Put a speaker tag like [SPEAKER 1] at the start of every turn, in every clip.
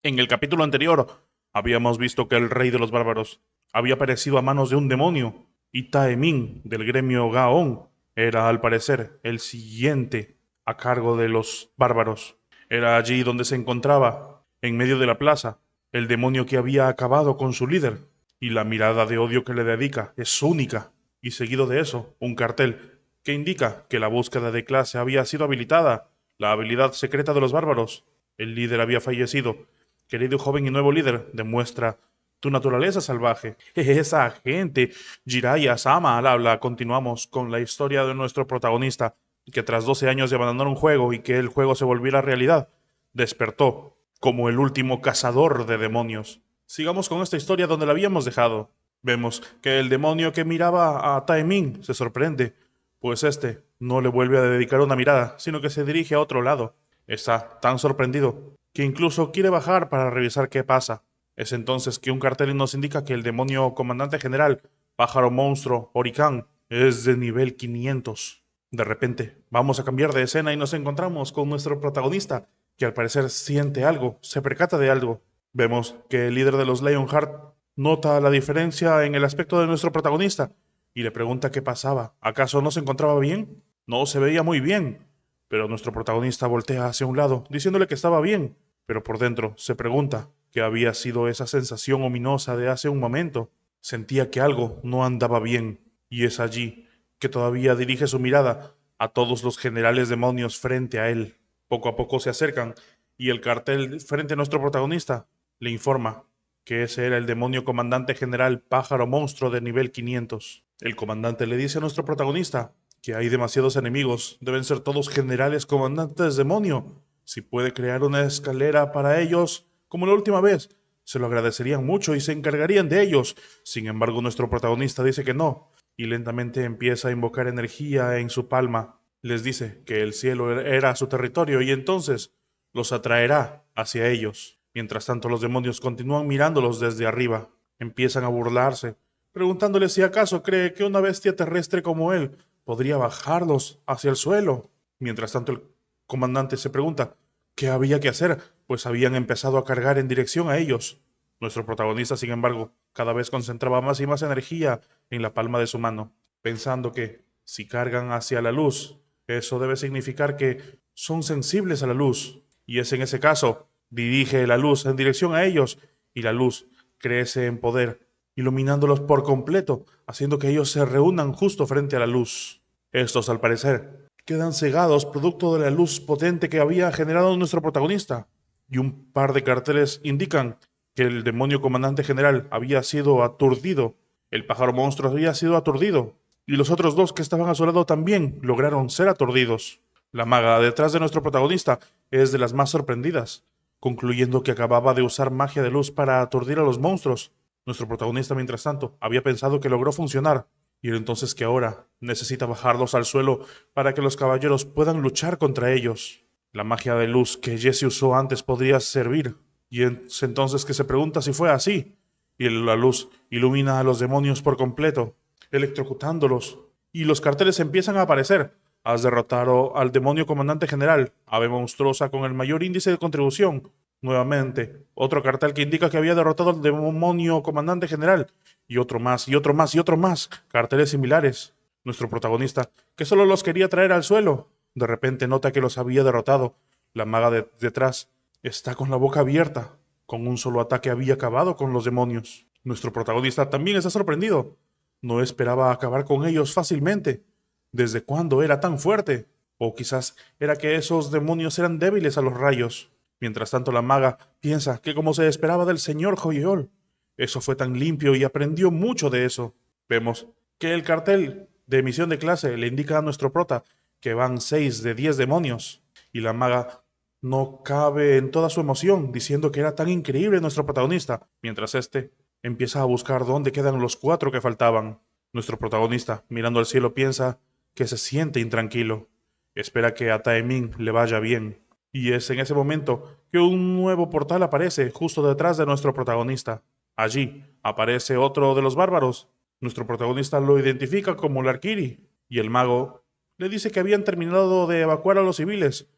[SPEAKER 1] En el capítulo anterior, habíamos visto que el rey de los bárbaros había perecido a manos de un demonio, y Taemin, del gremio Gaon, era al parecer el siguiente a cargo de los bárbaros. Era allí donde se encontraba, en medio de la plaza, el demonio que había acabado con su líder, y la mirada de odio que le dedica es única, y seguido de eso, un cartel que indica que la búsqueda de clase había sido habilitada, la habilidad secreta de los bárbaros. El líder había fallecido. Querido joven y nuevo líder, demuestra tu naturaleza salvaje. Esa gente, Jiraiya Sama al habla. Continuamos con la historia de nuestro protagonista, que tras 12 años de abandonar un juego y que el juego se volviera realidad, despertó como el último cazador de demonios. Sigamos con esta historia donde la habíamos dejado. Vemos que el demonio que miraba a Taemin se sorprende, pues este no le vuelve a dedicar una mirada, sino que se dirige a otro lado. Está tan sorprendido que incluso quiere bajar para revisar qué pasa. Es entonces que un cartel nos indica que el demonio comandante general, pájaro monstruo, Oricán, es de nivel 500. De repente, vamos a cambiar de escena y nos encontramos con nuestro protagonista, que al parecer siente algo, se percata de algo. Vemos que el líder de los Lionheart nota la diferencia en el aspecto de nuestro protagonista y le pregunta qué pasaba. ¿Acaso no se encontraba bien? No se veía muy bien. Pero nuestro protagonista voltea hacia un lado, diciéndole que estaba bien, pero por dentro se pregunta qué había sido esa sensación ominosa de hace un momento. Sentía que algo no andaba bien, y es allí que todavía dirige su mirada a todos los generales demonios frente a él. Poco a poco se acercan, y el cartel frente a nuestro protagonista le informa que ese era el demonio comandante general pájaro monstruo de nivel 500. El comandante le dice a nuestro protagonista que hay demasiados enemigos, deben ser todos generales comandantes demonio. Si puede crear una escalera para ellos, como la última vez, se lo agradecerían mucho y se encargarían de ellos. Sin embargo, nuestro protagonista dice que no, y lentamente empieza a invocar energía en su palma. Les dice que el cielo era su territorio y entonces los atraerá hacia ellos. Mientras tanto, los demonios continúan mirándolos desde arriba. Empiezan a burlarse, preguntándole si acaso cree que una bestia terrestre como él podría bajarlos hacia el suelo. Mientras tanto, el comandante se pregunta qué había que hacer, pues habían empezado a cargar en dirección a ellos. Nuestro protagonista, sin embargo, cada vez concentraba más y más energía en la palma de su mano, pensando que si cargan hacia la luz, eso debe significar que son sensibles a la luz, y es en ese caso, dirige la luz en dirección a ellos, y la luz crece en poder, iluminándolos por completo, haciendo que ellos se reúnan justo frente a la luz. Estos, al parecer, quedan cegados producto de la luz potente que había generado nuestro protagonista, y un par de carteles indican que el demonio comandante general había sido aturdido, el pájaro monstruo había sido aturdido, y los otros dos que estaban a su lado también lograron ser aturdidos. La maga detrás de nuestro protagonista es de las más sorprendidas, concluyendo que acababa de usar magia de luz para aturdir a los monstruos. Nuestro protagonista, mientras tanto, había pensado que logró funcionar, y era entonces que ahora necesita bajarlos al suelo para que los caballeros puedan luchar contra ellos. La magia de luz que Jesse usó antes podría servir, y es entonces que se pregunta si fue así, y la luz ilumina a los demonios por completo, electrocutándolos, y los carteles empiezan a aparecer. Has derrotado al demonio comandante general, ave monstruosa con el mayor índice de contribución. Nuevamente, otro cartel que indica que había derrotado al demonio comandante general, y otro más, y otro más, y otro más, carteles similares. Nuestro protagonista, que solo los quería traer al suelo, de repente nota que los había derrotado. La maga detrás está con la boca abierta. Con un solo ataque había acabado con los demonios. Nuestro protagonista también está sorprendido. No esperaba acabar con ellos fácilmente. ¿Desde cuándo era tan fuerte? O quizás era que esos demonios eran débiles a los rayos. Mientras tanto, la maga piensa que como se esperaba del señor Joyol, eso fue tan limpio y aprendió mucho de eso. Vemos que el cartel de emisión de clase le indica a nuestro prota que van 6 de 10 demonios, y la maga no cabe en toda su emoción, diciendo que era tan increíble nuestro protagonista, mientras este empieza a buscar dónde quedan los 4 que faltaban. Nuestro protagonista, mirando al cielo, piensa que se siente intranquilo. Espera que a Taemin le vaya bien. Y es en ese momento que un nuevo portal aparece justo detrás de nuestro protagonista. Allí aparece otro de los bárbaros. Nuestro protagonista lo identifica como Larkiri, y el mago le dice que habían terminado de evacuar a los civiles,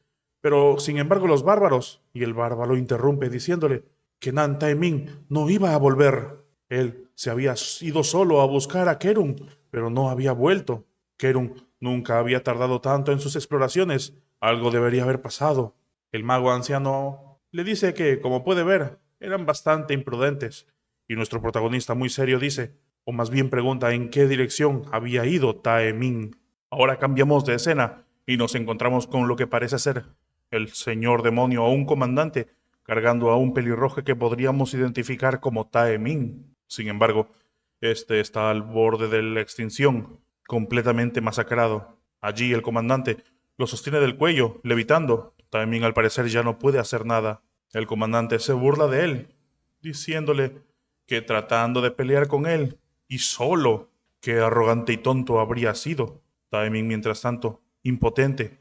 [SPEAKER 1] pero sin embargo los bárbaros, y el bárbaro interrumpe diciéndole que Nan Taemin no iba a volver. Él se había ido solo a buscar a Kerun, pero no había vuelto. Kerun nunca había tardado tanto en sus exploraciones. Algo debería haber pasado. El mago anciano le dice que, como puede ver, eran bastante imprudentes. Y nuestro protagonista muy serio dice, o más bien pregunta en qué dirección había ido Taemin. Ahora cambiamos de escena y nos encontramos con lo que parece ser el señor demonio o un comandante cargando a un pelirrojo que podríamos identificar como Taemin. Sin embargo, este está al borde de la extinción, completamente masacrado. Allí el comandante lo sostiene del cuello, levitando. Taemin al parecer ya no puede hacer nada. El comandante se burla de él, diciéndole que tratando de pelear con él, y solo, qué arrogante y tonto habría sido. Taemin, mientras tanto, impotente,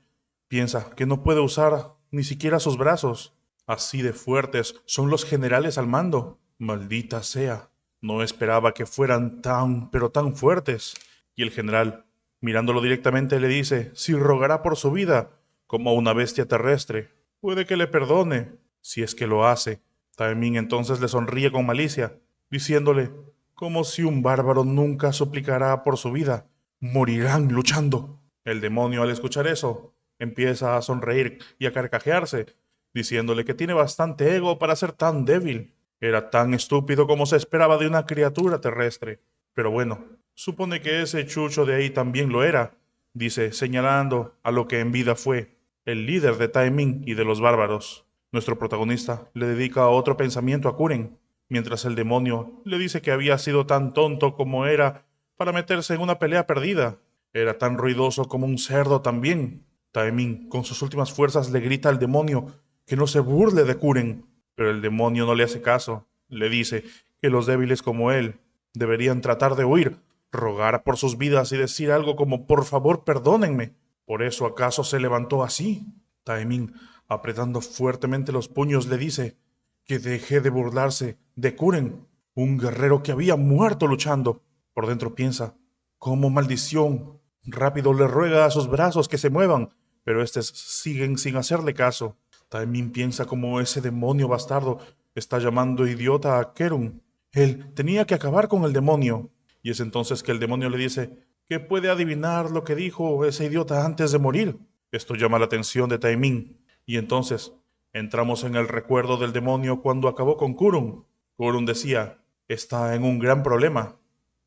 [SPEAKER 1] piensa que no puede usar ni siquiera sus brazos. Así de fuertes son los generales al mando. Maldita sea. No esperaba que fueran tan, pero tan fuertes. Y el general, mirándolo directamente, le dice, si rogará por su vida, como una bestia terrestre, puede que le perdone, si es que lo hace. Taemin entonces le sonríe con malicia, diciéndole, como si un bárbaro nunca suplicará por su vida, morirán luchando. El demonio al escuchar eso, empieza a sonreír y a carcajearse, diciéndole que tiene bastante ego para ser tan débil. Era tan estúpido como se esperaba de una criatura terrestre. Pero bueno, supone que ese chucho de ahí también lo era, dice, señalando a lo que en vida fue, el líder de Taemin y de los bárbaros. Nuestro protagonista le dedica otro pensamiento a Kuren, mientras el demonio le dice que había sido tan tonto como era para meterse en una pelea perdida. Era tan ruidoso como un cerdo también. Taemin, con sus últimas fuerzas, le grita al demonio que no se burle de Kuren, pero el demonio no le hace caso. Le dice que los débiles como él deberían tratar de huir, rogar por sus vidas y decir algo como por favor perdónenme. ¿Por eso acaso se levantó así? Taemin, apretando fuertemente los puños, le dice que deje de burlarse de Kuren, un guerrero que había muerto luchando. Por dentro piensa, como maldición. Rápido le ruega a sus brazos que se muevan, pero estos siguen sin hacerle caso. Taemin piensa como ese demonio bastardo está llamando idiota a Kerun. Él tenía que acabar con el demonio. Y es entonces que el demonio le dice que puede adivinar lo que dijo ese idiota antes de morir. Esto llama la atención de Taemin. Y entonces entramos en el recuerdo del demonio cuando acabó con Kurun. Kurun decía, está en un gran problema.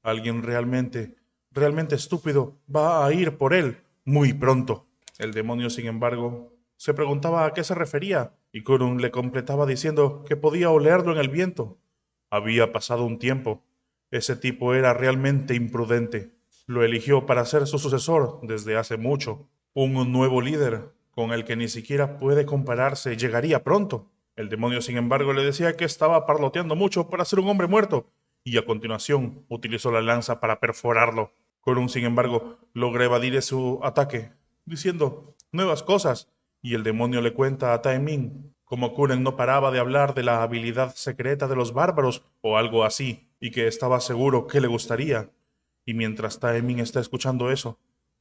[SPEAKER 1] Alguien realmente estúpido va a ir por él muy pronto. El demonio, sin embargo, se preguntaba a qué se refería, y Kurun le completaba diciendo que podía olerlo en el viento. Había pasado un tiempo. Ese tipo era realmente imprudente. Lo eligió para ser su sucesor desde hace mucho. Un nuevo líder, con el que ni siquiera puede compararse, llegaría pronto. El demonio, sin embargo, le decía que estaba parloteando mucho para ser un hombre muerto, y a continuación utilizó la lanza para perforarlo. Kurun, sin embargo, logra evadir su ataque, diciendo nuevas cosas, y el demonio le cuenta a Taemin como Kuren no paraba de hablar de la habilidad secreta de los bárbaros o algo así, y que estaba seguro que le gustaría. Y mientras Taemin está escuchando eso,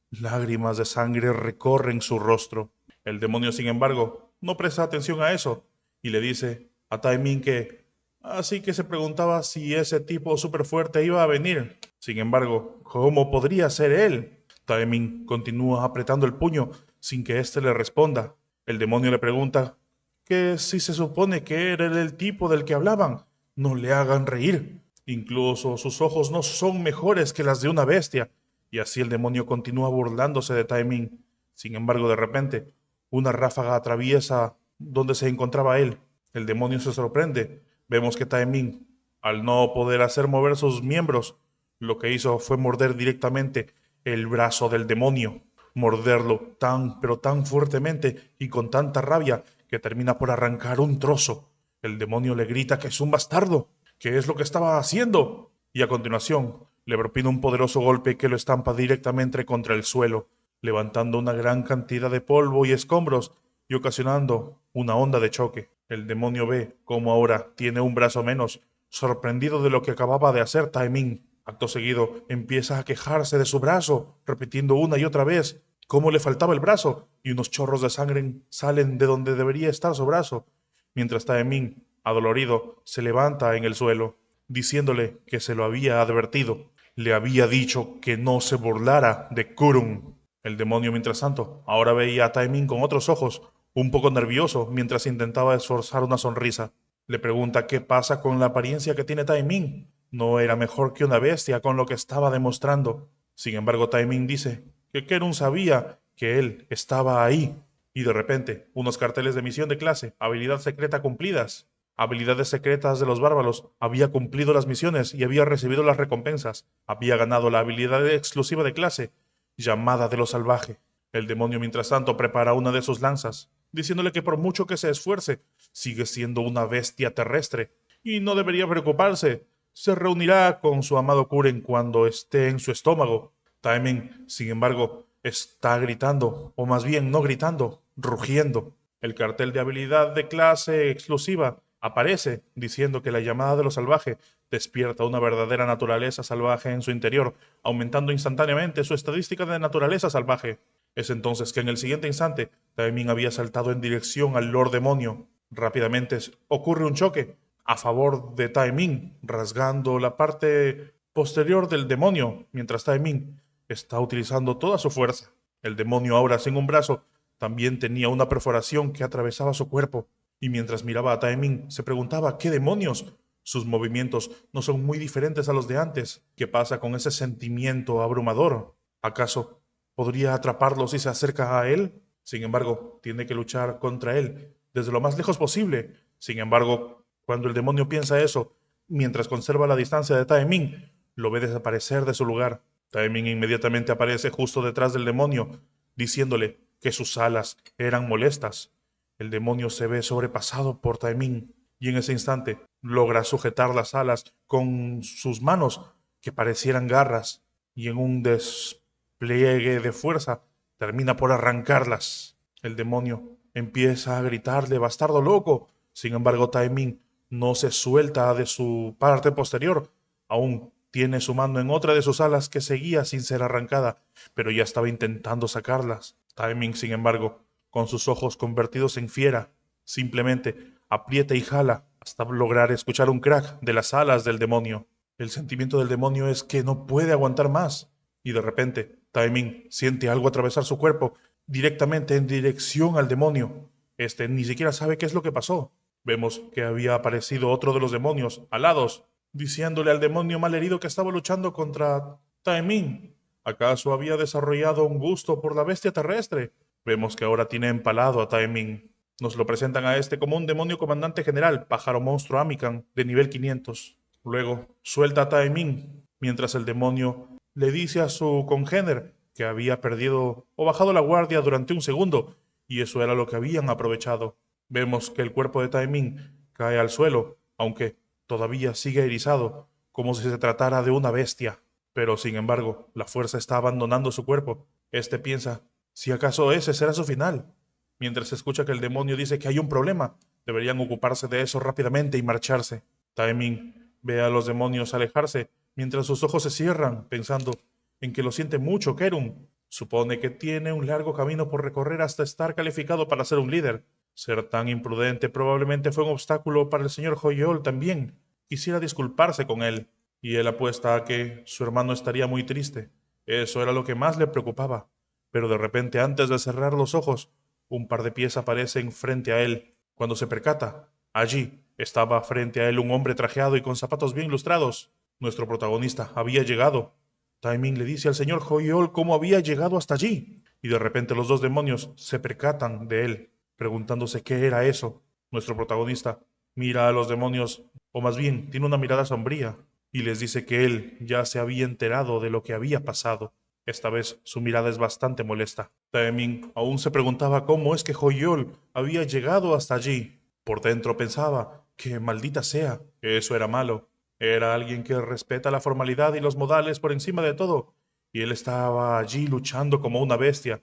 [SPEAKER 1] lágrimas de sangre recorren su rostro. El demonio, sin embargo, no presta atención a eso y le dice a Taemin que así que se preguntaba si ese tipo súper fuerte iba a venir. Sin embargo, ¿cómo podría ser él? Taemin continúa apretando el puño sin que éste le responda. El demonio le pregunta que si se supone que era el tipo del que hablaban, no le hagan reír. Incluso sus ojos no son mejores que las de una bestia. Y así el demonio continúa burlándose de Taemin. Sin embargo, de repente, una ráfaga atraviesa donde se encontraba él. El demonio se sorprende. Vemos que Taemin, al no poder hacer mover sus miembros, lo que hizo fue morder directamente el brazo del demonio. Morderlo tan, pero tan fuertemente y con tanta rabia que termina por arrancar un trozo. El demonio le grita que es un bastardo, que es lo que estaba haciendo. Y a continuación, le propina un poderoso golpe que lo estampa directamente contra el suelo, levantando una gran cantidad de polvo y escombros y ocasionando una onda de choque. El demonio ve cómo ahora tiene un brazo menos, sorprendido de lo que acababa de hacer Taemin. Acto seguido empieza a quejarse de su brazo, repitiendo una y otra vez cómo le faltaba el brazo, y unos chorros de sangre salen de donde debería estar su brazo, mientras Taemin Adolorido, se levanta en el suelo, diciéndole que se lo había advertido. Le había dicho que no se burlara de Kurun. El demonio, mientras tanto, ahora veía a Taemin con otros ojos, un poco nervioso, mientras intentaba esforzar una sonrisa. Le pregunta qué pasa con la apariencia que tiene Taemin. No era mejor que una bestia con lo que estaba demostrando. Sin embargo, Taemin dice que Kerun sabía que él estaba ahí. Y de repente, unos carteles de misión de clase, habilidad secreta cumplidas. Habilidades secretas de los bárbaros. Había cumplido las misiones y había recibido las recompensas. Había ganado la habilidad exclusiva de clase, llamada de lo salvaje. El demonio, mientras tanto, prepara una de sus lanzas, diciéndole que por mucho que se esfuerce, sigue siendo una bestia terrestre y no debería preocuparse. Se reunirá con su amado Kuren cuando esté en su estómago. Taemin, sin embargo, está gritando, o más bien no gritando, rugiendo. El cartel de habilidad de clase exclusiva aparece diciendo que la llamada de lo salvaje despierta una verdadera naturaleza salvaje en su interior, aumentando instantáneamente su estadística de naturaleza salvaje. Es entonces que en el siguiente instante, Taemin había saltado en dirección al Lord Demonio. Rápidamente ocurre un choque a favor de Taemin, rasgando la parte posterior del demonio, mientras Taemin está utilizando toda su fuerza. El demonio, ahora sin un brazo, también tenía una perforación que atravesaba su cuerpo, y mientras miraba a Taemin, se preguntaba ¿qué demonios? Sus movimientos no son muy diferentes a los de antes. ¿Qué pasa con ese sentimiento abrumador? ¿Acaso podría atraparlo si se acerca a él? Sin embargo, tiene que luchar contra él desde lo más lejos posible. Sin embargo, cuando el demonio piensa eso, mientras conserva la distancia de Taemin, lo ve desaparecer de su lugar. Taemin inmediatamente aparece justo detrás del demonio, diciéndole que sus alas eran molestas. El demonio se ve sobrepasado por Taemin y en ese instante logra sujetar las alas con sus manos que parecieran garras y en un despliegue de fuerza termina por arrancarlas. El demonio empieza a gritarle bastardo loco. Sin embargo, Taemin no se suelta de su parte posterior. Aún tiene su mano en otra de sus alas que seguía sin ser arrancada, pero ya estaba intentando sacarlas. Taemin, sin embargo, con sus ojos convertidos en fiera, simplemente aprieta y jala hasta lograr escuchar un crack de las alas del demonio. El sentimiento del demonio es que no puede aguantar más, y de repente Taemin siente algo atravesar su cuerpo directamente en dirección al demonio. Este ni siquiera sabe qué es lo que pasó. Vemos que había aparecido otro de los demonios, alados, diciéndole al demonio malherido que estaba luchando contra Taemin. ¿Acaso había desarrollado un gusto por la bestia terrestre? Vemos que ahora tiene empalado a Taemin. Nos lo presentan a este como un demonio comandante general, pájaro monstruo Amikan, de nivel 500. Luego suelta a Taemin, mientras el demonio le dice a su congéner que había perdido o bajado la guardia durante un segundo, y eso era lo que habían aprovechado. Vemos que el cuerpo de Taemin cae al suelo, aunque todavía sigue erizado, como si se tratara de una bestia. Pero sin embargo, la fuerza está abandonando su cuerpo. Este piensa, si acaso ese será su final. Mientras escucha que el demonio dice que hay un problema, deberían ocuparse de eso rápidamente y marcharse. Taemin ve a los demonios alejarse mientras sus ojos se cierran, pensando en que lo siente mucho Kerun. Supone que tiene un largo camino por recorrer hasta estar calificado para ser un líder. Ser tan imprudente probablemente fue un obstáculo para el señor Joyeol también. Quisiera disculparse con él, y él apuesta a que su hermano estaría muy triste. Eso era lo que más le preocupaba. Pero de repente, antes de cerrar los ojos, un par de pies aparecen frente a él. Cuando se percata, allí estaba frente a él un hombre trajeado y con zapatos bien lustrados. Nuestro protagonista había llegado. Taemin le dice al señor Joyeol cómo había llegado hasta allí, y de repente los dos demonios se percatan de él, preguntándose qué era eso. Nuestro protagonista mira a los demonios, o más bien tiene una mirada sombría, y les dice que él ya se había enterado de lo que había pasado. Esta vez su mirada es bastante molesta. Taemin aún se preguntaba cómo es que Joyeol había llegado hasta allí. Por dentro pensaba que maldita sea, eso era malo. Era alguien que respeta la formalidad y los modales por encima de todo, y él estaba allí luchando como una bestia.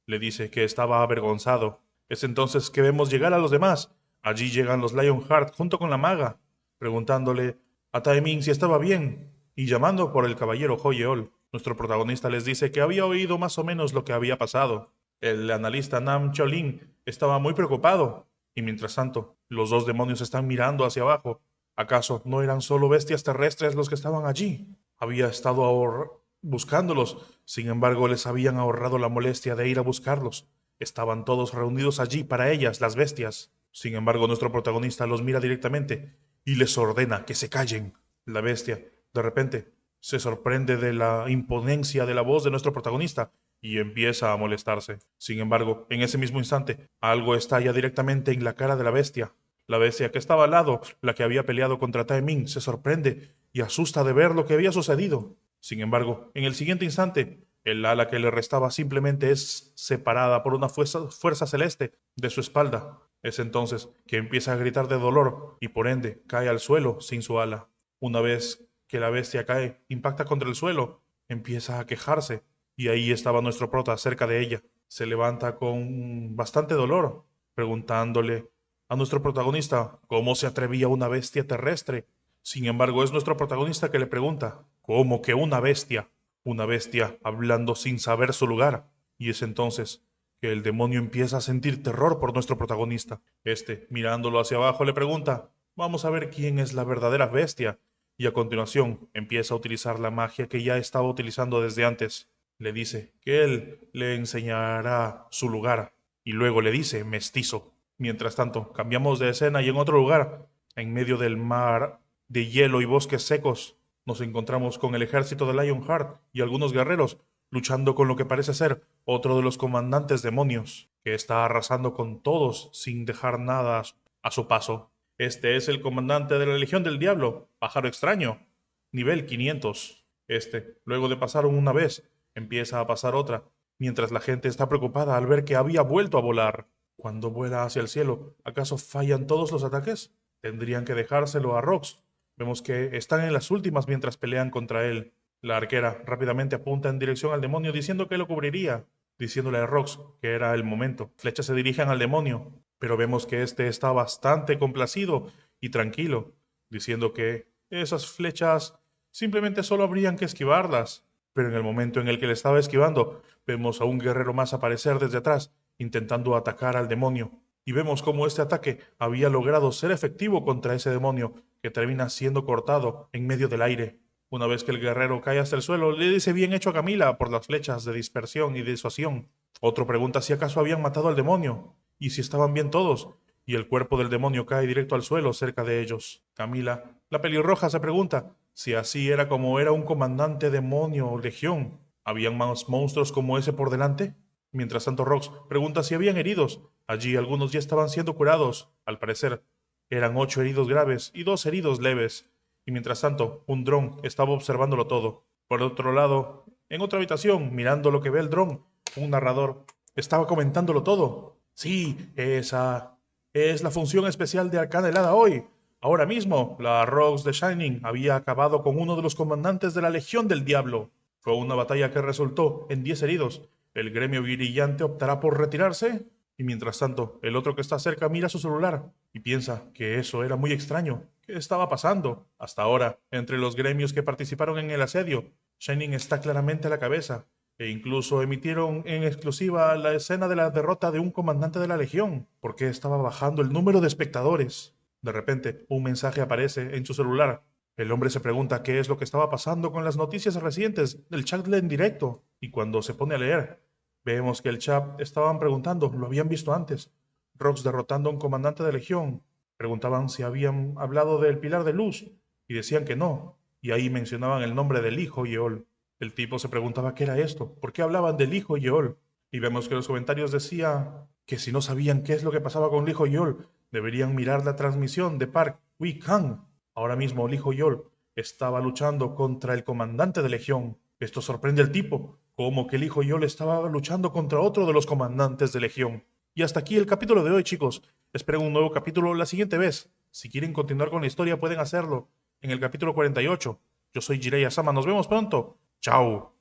[SPEAKER 1] Le dice que estaba avergonzado. Es entonces que vemos llegar a los demás. Allí llegan los Lionheart junto con la maga, preguntándole a Taemin si estaba bien, y llamando por el caballero Joyeol. Nuestro protagonista les dice que había oído más o menos lo que había pasado. El analista Nam Cholin estaba muy preocupado, y mientras tanto, Los dos demonios están mirando hacia abajo. ¿Acaso no eran solo bestias terrestres los que estaban allí? Había estado buscándolos, sin embargo les habían ahorrado la molestia de ir a buscarlos. Estaban todos reunidos allí para ellas, las bestias. Sin embargo, nuestro protagonista los mira directamente y les ordena que se callen. La bestia, de repente, se sorprende de la imponencia de la voz de nuestro protagonista y empieza a molestarse. Sin embargo, en ese mismo instante, algo estalla directamente en la cara de la bestia. La bestia que estaba al lado, la que había peleado contra Taemin, se sorprende y asusta de ver lo que había sucedido. Sin embargo, en el siguiente instante, el ala que le restaba simplemente es separada por una fuerza celeste de su espalda. Es entonces que empieza a gritar de dolor y por ende cae al suelo sin su ala. Una vez que la bestia cae, impacta contra el suelo, empieza a quejarse y ahí estaba nuestro prota cerca de ella. Se levanta con bastante dolor, preguntándole a nuestro protagonista cómo se atrevía una bestia terrestre. Sin embargo, es nuestro protagonista que le pregunta, ¿cómo que una bestia? Una bestia hablando sin saber su lugar. Y es entonces que el demonio empieza a sentir terror por nuestro protagonista. Este, mirándolo hacia abajo, le pregunta, vamos a ver quién es la verdadera bestia. Y a continuación empieza a utilizar la magia que ya estaba utilizando desde antes. Le dice que él le enseñará su lugar y luego le dice mestizo. Mientras tanto, cambiamos de escena y en otro lugar, en medio del mar de hielo y bosques secos, nos encontramos con el ejército de Lionheart y algunos guerreros luchando con lo que parece ser otro de los comandantes demonios, que está arrasando con todos sin dejar nada a su paso. Este es el comandante de la Legión del Diablo, Pájaro Extraño, nivel 500. Este, luego de pasar una vez, empieza a pasar otra, mientras la gente está preocupada al ver que había vuelto a volar. Cuando vuela hacia el cielo, ¿acaso fallan todos los ataques? Tendrían que dejárselo a Rox. Vemos que están en las últimas mientras pelean contra él. La arquera rápidamente apunta en dirección al demonio diciendo que lo cubriría, diciéndole a Rox que era el momento. Flechas se dirigen al demonio, pero vemos que este está bastante complacido y tranquilo, diciendo que esas flechas simplemente solo habrían que esquivarlas. Pero en el momento en el que le estaba esquivando, vemos a un guerrero más aparecer desde atrás, intentando atacar al demonio. Y vemos cómo este ataque había logrado ser efectivo contra ese demonio, que termina siendo cortado en medio del aire. Una vez que el guerrero cae hasta el suelo, le dice bien hecho a Camila por las flechas de dispersión y disuasión. Otro pregunta si acaso habían matado al demonio, y si estaban bien todos, y el cuerpo del demonio cae directo al suelo cerca de ellos. Camila, la pelirroja, se pregunta si así era como era un comandante demonio o legión. ¿Habían más monstruos como ese por delante? Mientras tanto, Rox pregunta si habían heridos. Allí algunos ya estaban siendo curados. Al parecer, eran 8 heridos graves y 2 heridos leves. Y mientras tanto, un dron estaba observándolo todo. Por otro lado, en otra habitación, mirando lo que ve el dron, un narrador estaba comentándolo todo. Sí, esa es la función especial de Arcana Helada hoy. Ahora mismo, la Rox de Shining había acabado con uno de los comandantes de la Legión del Diablo. Fue una batalla que resultó en 10 heridos. ¿El gremio brillante optará por retirarse? Y mientras tanto, el otro que está cerca mira su celular y piensa que eso era muy extraño. ¿Qué estaba pasando? Hasta ahora, entre los gremios que participaron en el asedio, Shining está claramente a la cabeza, e incluso emitieron en exclusiva la escena de la derrota de un comandante de la Legión, porque estaba bajando el número de espectadores. De repente, un mensaje aparece en su celular. El hombre se pregunta qué es lo que estaba pasando con las noticias recientes del chat en directo, y cuando se pone a leer, vemos que el chat estaban preguntando, lo habían visto antes, Rox derrotando a un comandante de legión. Preguntaban si habían hablado del Pilar de Luz, y decían que no, y ahí mencionaban el nombre del hijo Yeol. El tipo se preguntaba qué era esto, por qué hablaban del hijo Yeol, y vemos que los comentarios decían que si no sabían qué es lo que pasaba con el hijo Yeol, deberían mirar la transmisión de Park Wee-Kang. Ahora mismo el hijo Yol estaba luchando contra el comandante de legión. Esto sorprende al tipo, como que el hijo Yol estaba luchando contra otro de los comandantes de legión. Y hasta aquí el capítulo de hoy, chicos. Esperen un nuevo capítulo la siguiente vez. Si quieren continuar con la historia pueden hacerlo en el capítulo 48. Yo soy Jirei Asama, nos vemos pronto. Chao.